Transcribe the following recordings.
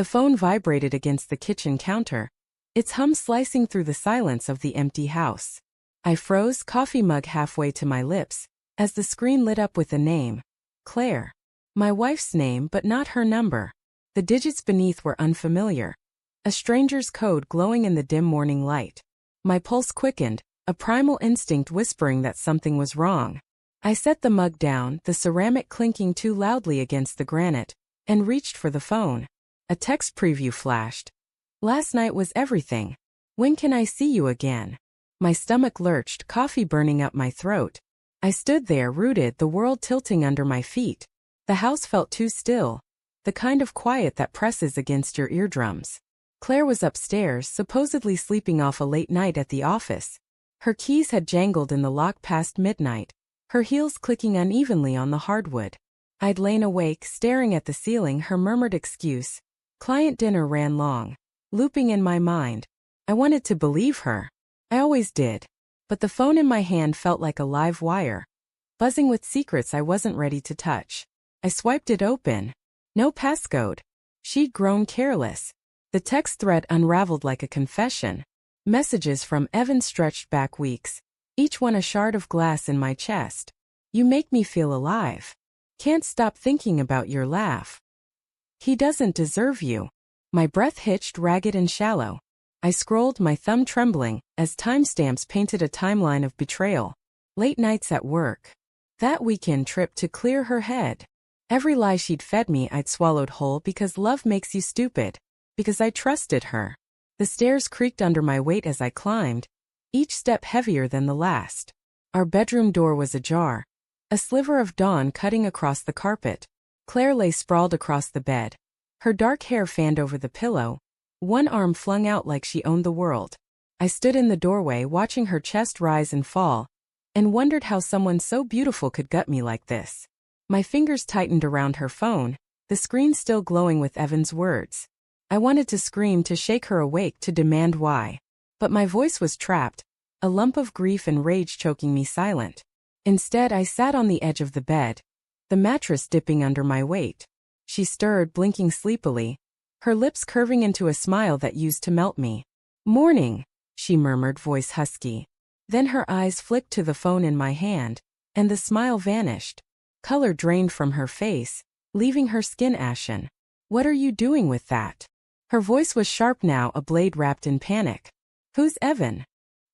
The phone vibrated against the kitchen counter, its hum slicing through the silence of the empty house. I froze, coffee mug halfway to my lips, as the screen lit up with a name. Claire. My wife's name, but not her number. The digits beneath were unfamiliar. A stranger's code glowing in the dim morning light. My pulse quickened, a primal instinct whispering that something was wrong. I set the mug down, the ceramic clinking too loudly against the granite, and reached for the phone. A text preview flashed. Last night was everything. When can I see you again? My stomach lurched, coffee burning up my throat. I stood there rooted, the world tilting under my feet. The house felt too still. The kind of quiet that presses against your eardrums. Claire was upstairs, supposedly sleeping off a late night at the office. Her keys had jangled in the lock past midnight, her heels clicking unevenly on the hardwood. I'd lain awake, staring at the ceiling, her murmured excuse. Client dinner ran long, looping in my mind. I wanted to believe her. I always did. But the phone in my hand felt like a live wire, buzzing with secrets I wasn't ready to touch. I swiped it open. No passcode. She'd grown careless. The text thread unraveled like a confession. Messages from Evan stretched back weeks, each one a shard of glass in my chest. You make me feel alive. Can't stop thinking about your laugh. He doesn't deserve you. My breath hitched, ragged and shallow. I scrolled, my thumb trembling, as timestamps painted a timeline of betrayal. Late nights at work. That weekend trip to clear her head. Every lie she'd fed me I'd swallowed whole because love makes you stupid. Because I trusted her. The stairs creaked under my weight as I climbed, each step heavier than the last. Our bedroom door was ajar. A sliver of dawn cutting across the carpet. Claire lay sprawled across the bed. Her dark hair fanned over the pillow, one arm flung out like she owned the world. I stood in the doorway watching her chest rise and fall, and wondered how someone so beautiful could gut me like this. My fingers tightened around her phone, the screen still glowing with Evan's words. I wanted to scream, to shake her awake, to demand why. But my voice was trapped, a lump of grief and rage choking me silent. Instead, I sat on the edge of the bed, the mattress dipping under my weight. She stirred, blinking sleepily, her lips curving into a smile that used to melt me. "Morning," she murmured, voice husky. Then her eyes flicked to the phone in my hand, and the smile vanished. Color drained from her face, leaving her skin ashen. "What are you doing with that?" Her voice was sharp now, a blade wrapped in panic. "Who's Evan?"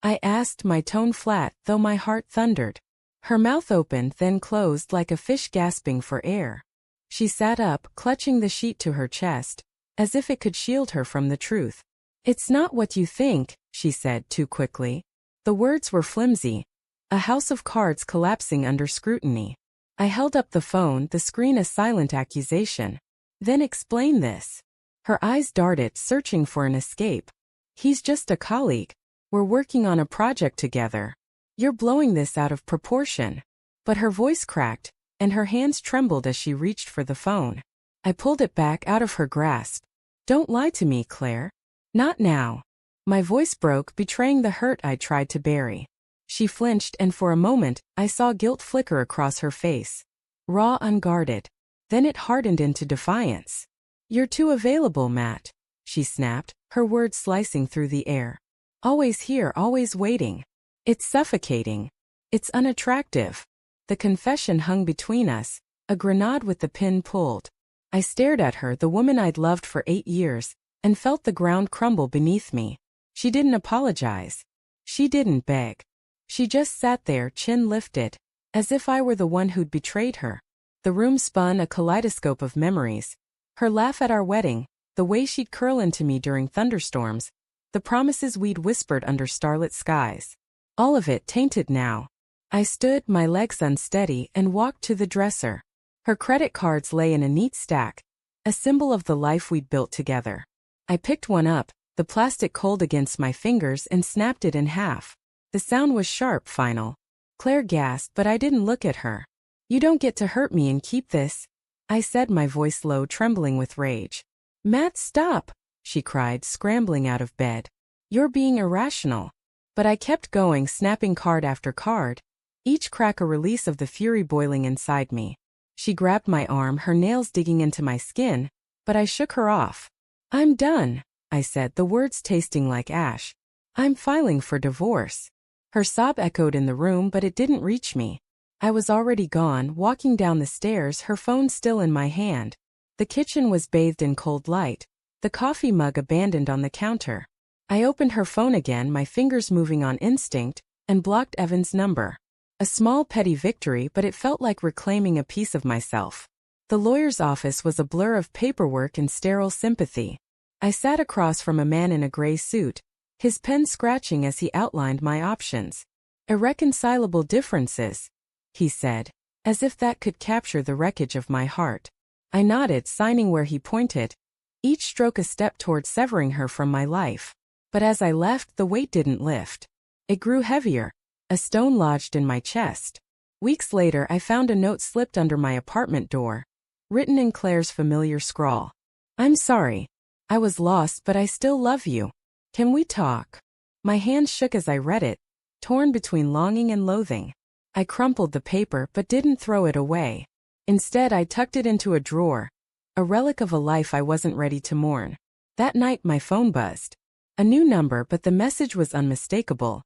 I asked, my tone flat, though my heart thundered. Her mouth opened, then closed like a fish gasping for air. She sat up, clutching the sheet to her chest, as if it could shield her from the truth. "It's not what you think," she said too quickly. The words were flimsy, a house of cards collapsing under scrutiny. I held up the phone, the screen a silent accusation. "Then explain this." Her eyes darted, searching for an escape. "He's just a colleague. We're working on a project together. You're blowing this out of proportion." But her voice cracked, and her hands trembled as she reached for the phone. I pulled it back out of her grasp. "Don't lie to me, Claire. Not now." My voice broke, betraying the hurt I tried to bury. She flinched, and for a moment, I saw guilt flicker across her face. Raw, unguarded. Then it hardened into defiance. "You're too available, Matt," she snapped, her words slicing through the air. "Always here, always waiting. It's suffocating. It's unattractive." The confession hung between us, a grenade with the pin pulled. I stared at her, the woman I'd loved for 8 years, and felt the ground crumble beneath me. She didn't apologize. She didn't beg. She just sat there, chin lifted, as if I were the one who'd betrayed her. The room spun, a kaleidoscope of memories. Her laugh at our wedding, the way she'd curl into me during thunderstorms, the promises we'd whispered under starlit skies. All of it tainted now. I stood, my legs unsteady, and walked to the dresser. Her credit cards lay in a neat stack, a symbol of the life we'd built together. I picked one up, the plastic cold against my fingers, and snapped it in half. The sound was sharp, final. Claire gasped, but I didn't look at her. "You don't get to hurt me and keep this," I said, my voice low, trembling with rage. "Matt, stop," she cried, scrambling out of bed. "You're being irrational." But I kept going, snapping card after card, each crack a release of the fury boiling inside me. She grabbed my arm, her nails digging into my skin, but I shook her off. I'm done, I said, the words tasting like ash. I'm filing for divorce. Her sob echoed in the room, but it didn't reach me. I was already gone, walking down the stairs, her phone still in my hand. The kitchen was bathed in cold light, the coffee mug abandoned on the counter. I opened her phone again, my fingers moving on instinct, and blocked Evan's number. A small petty victory, but it felt like reclaiming a piece of myself. The lawyer's office was a blur of paperwork and sterile sympathy. I sat across from a man in a gray suit, his pen scratching as he outlined my options. Irreconcilable differences, he said, as if that could capture the wreckage of my heart. I nodded, signing where he pointed, each stroke a step toward severing her from my life. But as I left, the weight didn't lift. It grew heavier, a stone lodged in my chest. Weeks later, I found a note slipped under my apartment door, written in Claire's familiar scrawl. I'm sorry. I was lost, but I still love you. Can we talk? My hands shook as I read it, torn between longing and loathing. I crumpled the paper but didn't throw it away. Instead, I tucked it into a drawer, a relic of a life I wasn't ready to mourn. That night, my phone buzzed. A new number, but the message was unmistakable.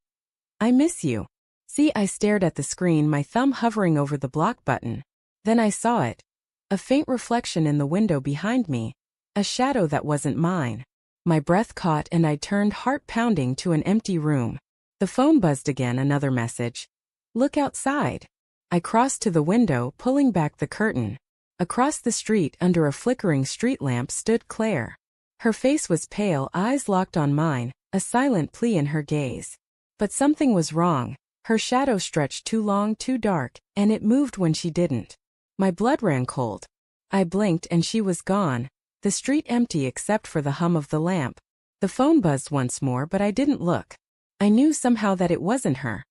I miss you. See, I stared at the screen, my thumb hovering over the block button. Then I saw it. A faint reflection in the window behind me. A shadow that wasn't mine. My breath caught and I turned, heart pounding, to an empty room. The phone buzzed again, another message. Look outside. I crossed to the window, pulling back the curtain. Across the street, under a flickering street lamp, stood Claire. Her face was pale, eyes locked on mine, a silent plea in her gaze. But something was wrong. Her shadow stretched too long, too dark, and it moved when she didn't. My blood ran cold. I blinked and she was gone. The street empty except for the hum of the lamp. The phone buzzed once more, but I didn't look. I knew somehow that it wasn't her.